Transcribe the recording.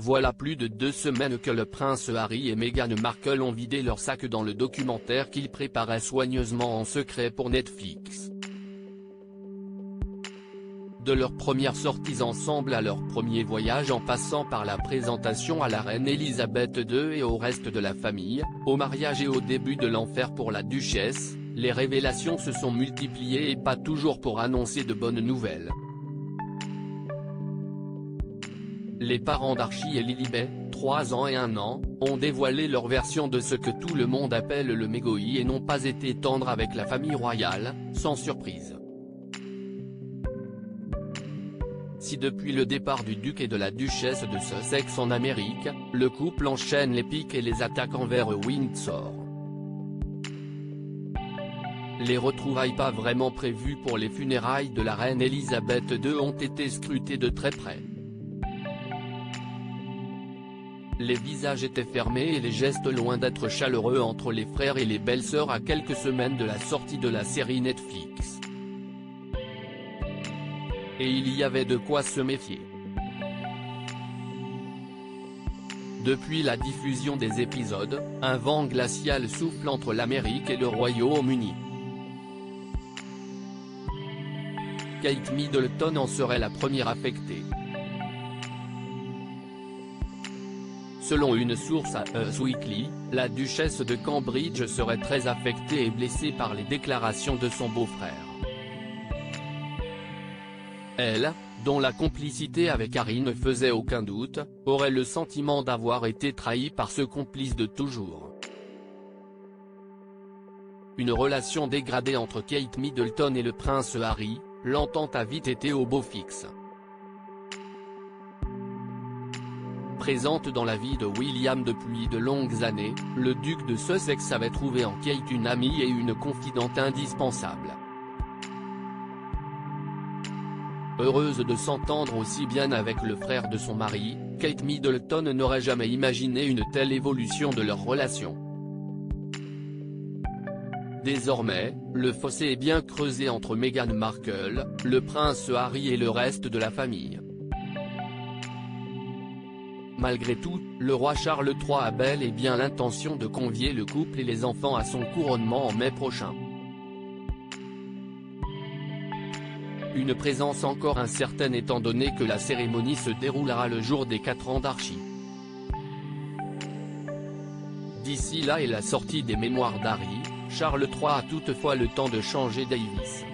Voilà plus de 2 semaines que le prince Harry et Meghan Markle ont vidé leur sac dans le documentaire qu'ils préparaient soigneusement en secret pour Netflix. De leurs premières sorties ensemble à leur premier voyage en passant par la présentation à la reine Elisabeth II et au reste de la famille, au mariage et au début de l'enfer pour la duchesse, les révélations se sont multipliées et pas toujours pour annoncer de bonnes nouvelles. Les parents d'Archie et Lilibet, 3 ans et 1 an, ont dévoilé leur version de ce que tout le monde appelle le mégoï et n'ont pas été tendres avec la famille royale, sans surprise. Si depuis le départ du duc et de la duchesse de Sussex en Amérique, le couple enchaîne les piques et les attaques envers Windsor. Les retrouvailles pas vraiment prévues pour les funérailles de la reine Elisabeth II ont été scrutées de très près. Les visages étaient fermés et les gestes loin d'être chaleureux entre les frères et les belles-sœurs à quelques semaines de la sortie de la série Netflix. Et il y avait de quoi se méfier. Depuis la diffusion des épisodes, un vent glacial souffle entre l'Amérique et le Royaume-Uni. Kate Middleton en serait la première affectée. Selon une source à Us Weekly, la duchesse de Cambridge serait très affectée et blessée par les déclarations de son beau-frère. Elle, dont la complicité avec Harry ne faisait aucun doute, aurait le sentiment d'avoir été trahie par ce complice de toujours. Une relation dégradée entre Kate Middleton et le prince Harry, l'entente a vite été au beau fixe. Présente dans la vie de William depuis de longues années, le duc de Sussex avait trouvé en Kate une amie et une confidente indispensable. Heureuse de s'entendre aussi bien avec le frère de son mari, Kate Middleton n'aurait jamais imaginé une telle évolution de leur relation. Désormais, le fossé est bien creusé entre Meghan Markle, le prince Harry et le reste de la famille. Malgré tout, le roi Charles III a bel et bien l'intention de convier le couple et les enfants à son couronnement en mai prochain. Une présence encore incertaine étant donné que la cérémonie se déroulera le jour des 4 ans d'Archie. D'ici là et la sortie des mémoires d'Harry, Charles III a toutefois le temps de changer Davis.